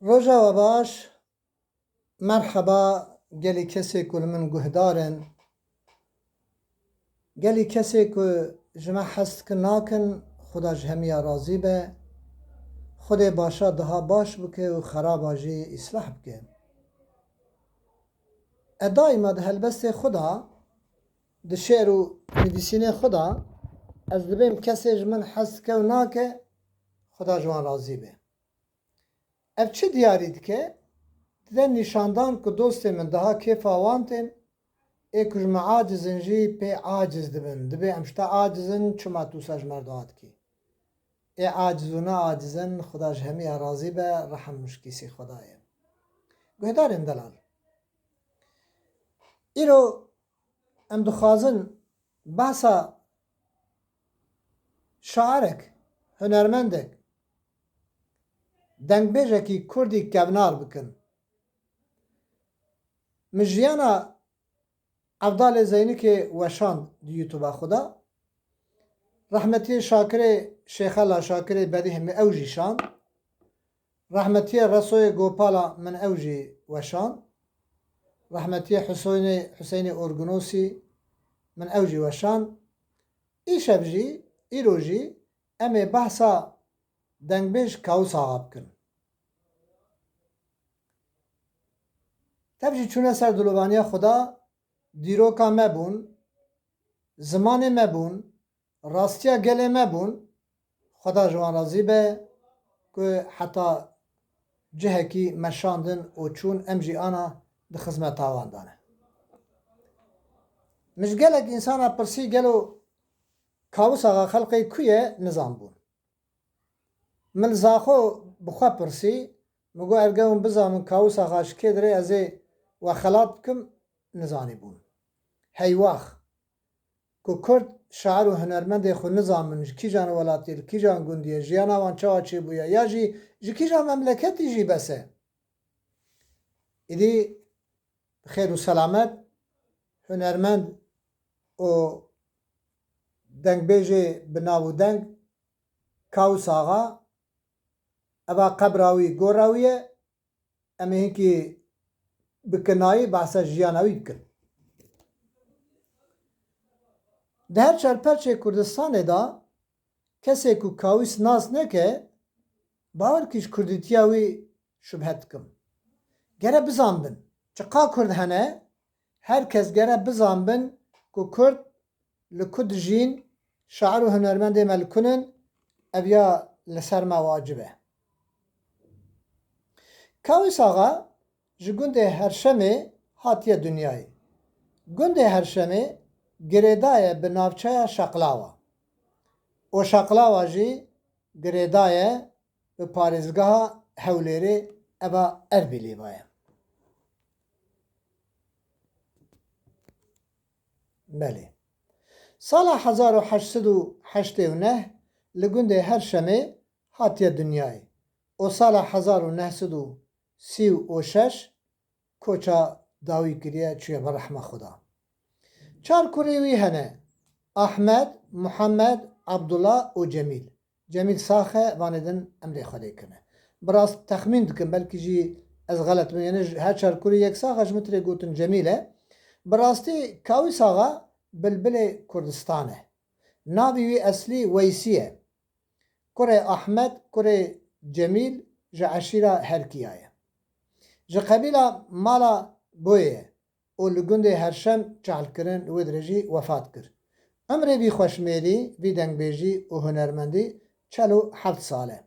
Roja ve baş, merhaba, gelî kesê ku li min guhdar in, gelî kesê ku ji me hez dikin nakin, Xuda ji hemiya razî be, Xudê başa daha baş bike û xeraba jî îslah bike. E daîma di helbestê Xuda, di şêr û nivîsînê Xuda, ez dibêm kesê ji min hez dike û nake, Xuda ji wan razî be. Ev çi diyarî dike? Dide nîşandan ku dostê min daha kêfa wan tên, ê ku ji me acizin jî pê aciz dibin. Dibe em şita acizin çima tu sa ji merda dikî. Ê aciz û neacizin, Xuda ji hemiya razî be, rehem muşkîsî Xuda ye. Guhdarên delal. Îro em dixwazin behsa şairek, hunermendek, dengbêjekî Kurdî kevnar bikin. Min jiyana Evdalê Zeynikê weşand di YouTube'a Xuda. Rahmetiyê Şakirê Şêxela Şakirê berîh min ew jî şand. Rahmetiyê Resoyê Gopala min ew jî weşand. Rahmetiyê Hüseynê Orgunosî min ew jî weşand. Îşev jî, îro jî em ê behsa dengbêj Kawûs Axa bikin. Tev jî çûne ser dilovaniya Xuda, dîroka me bûn, zimanê me bûn, rastiya gelê me bûn, Xuda ji wan razî be ku heta cihekî me şandin û çûn em jî ana di xizmeta wan dane. Min ji gelek însana pirsî gelo Kawûs Axa xelqê ku ye nizanbûn. Min li Zaxo bi xwe pirsî, min got erge hûn bizanin Kawûs Axa ji kê dirê ez ê we xelat bikim, nizanîbûn. Heywax ku Kurd şair û hunermendê xwe nizanin ji kîjan welatiyê, li kîjan gundiyê, jiyana wan çawa çêbûye ya jî ji kîjan memleketî jî bes e. Îdî bi xêr û selamet hunermend û dengbêjê bi nav û deng Kawûs Axa, eva qebra wî gora wî ye, em ê hinkî bi kinayî behsa jiyana wî bikin. Di her çarperçê Kurdistanê da kesê ku Kawûs nas neke, bawer kî ji kurdîtiya wî şubhe dikim. Gere bizanbin. Çiqa Kurd hene, herkes gere bizanbin ku Kurd li ku dijîn, şair û hunermendê me li kunin, ev ya li ser me wacib e. Kawûs Axa ji gundê Herşemê hatiye dunyayê. Gundê Herşemê girêda ye bi navçeya Şeqlawa. O Şeqlawa jî girêda ye bi parêzgeha Hewlêrê eva Erbîlê ve ye. Belê. Sala 1889 li gundê Herşemê hatiye dunyayê. O sala 1936 koça dawî kiriye çûye bi rehma Xuda. Çar kurê wî hene: Ahmed, Muhammed, Abdullah û Cemîl. Cemîl saxe vanê din em lê xwedê kine. Bi rast texmîn dikim belkî jî ez xelet bim, yani her çar kurê yek saxe ji min tirê gotin Cemîl e. Bi rastî Kawûs Axa bilbilê Kurdistan e. Navê wî eslî Weysî ye. Kurê Ahmed, kurê Cemîl ji eşîra Herkiya ye. Ji qebîla mala Boyê ye û li gundê Herşem çahlkirin wê dirê jî wefat kir. Emirê vî xweşmêrî, vî dengbêjî û hunermendî 47 sal e.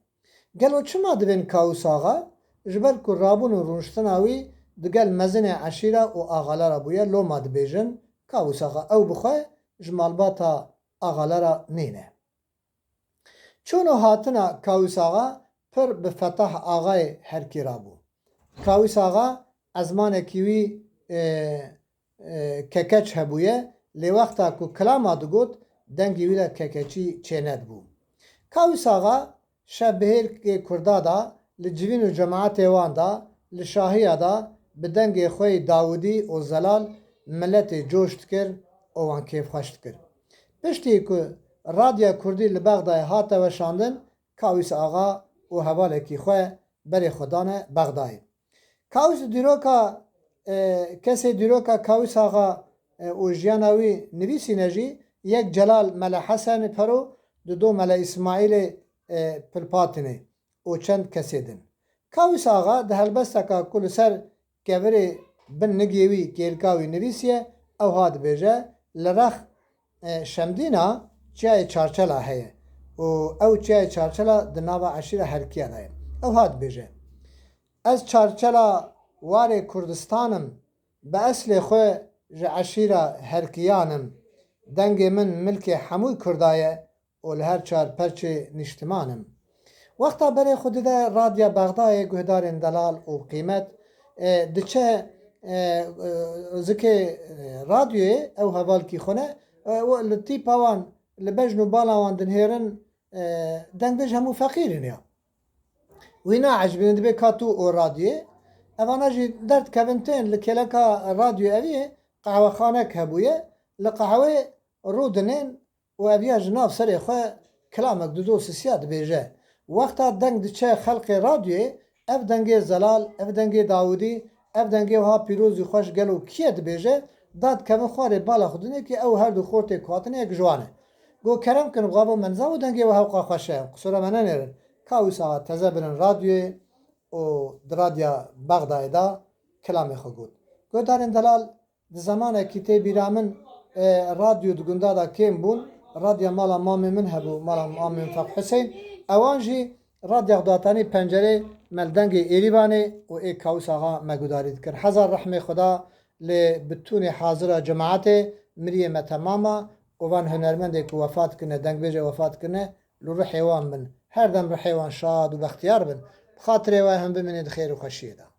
Gelo çima dibên Kawûs Axa? Ji ber ku rabûn û rûniştina wî digel mezinê eşîra û axalara bûye, loma dibêjin Kawûs Axa ew bixwe ji malbata axalara nîne. Çûn û hatina Kawûs Axa pir bi Fetah Axayê Herkî rabû. Kawûs Axa ezmanekî wî kekeç hebûye, lê wexta ku kilama digot, dengê wî de kekeçî çênedibû. Kawûs Axa şevbihêrkê Kurda da, li civîn û cemaetê wan da, li şahiya da bi dengê xwe Dawudî û zelal milletê coş dikir û wan kêfxweş dikir. Piştî ku Radya Kurdî li Bexdayê hate weşandin, Kawûs Axa û hevalekî xwe بری خدانه بغدای کاوس دیروکا کسی دیروکا کاوس آقا اوجیانوی نویسی نجی یک جلال ملا حسن پرو دو ملا اسماعیل پلپاتنه او چند کسی دن کاوس آقا ده هلبسته که کل سر گوری بن نگیوی گیرگاوی نویسیه او هاد بیجه لرخ شمدینا چای چارچلا هیه و او چای چارچلا دناوا عشیره هرکیه هیه او هاد بیجه از چارچلا واره کردستانم به اصل خو عشیره هرکیانم دنگ من ملک حموی کردایه و لهر چار پرچه نشتمانم وقتا برای خود ده رادیا بغدای گهدار دلال و قیمت دچه زکه رادیوی او حوال کی خونه و لطی پاوان لبجنو بالاوان دنهیرن دنگ بج همو فقیرین یا وینا عجبین دبی کاتو او رادیو اوانا جی درد کونتین لکلکا رادیو اویه قهوه خانه کبویه لقهوه رودنین و اویا جناب سری خواه کلامک دو سیاد بیجه وقتا دنگ دچه خلق رادیو اف دنگی زلال اف دنگی داودی اف دنگی وها پیروزی خوش گلو کیه دبیجه داد کمن خواره بالا خودنه که او هر دو خورته کواتنه یک جوانه گو کرم کن غابو منزا و دنگی وها قا خوشه قصورا منه نیرن کاوسا تزبرن رادیو و درادیا بغدای دا کلام خو گود گو دارن دلال زمانه کیته بیرامن رادیو دگنده دا کم بون رادیو مالا مامی من هبو مالا مامی من فقه حسین اوانجی رادیو داتانی پنجره ملدنگ ایریوانی و ای کاوس آقا مگودارید کر هزار رحمه خدا لبتون حاضر جماعت مریه متماما و وان هنرمنده که وفات کنه دنگ بیجه وفات کنه لو حیوان بن هر دم حیوان شاد و بختیار بن خاطر و هم بمینید خیر و خوشیه ده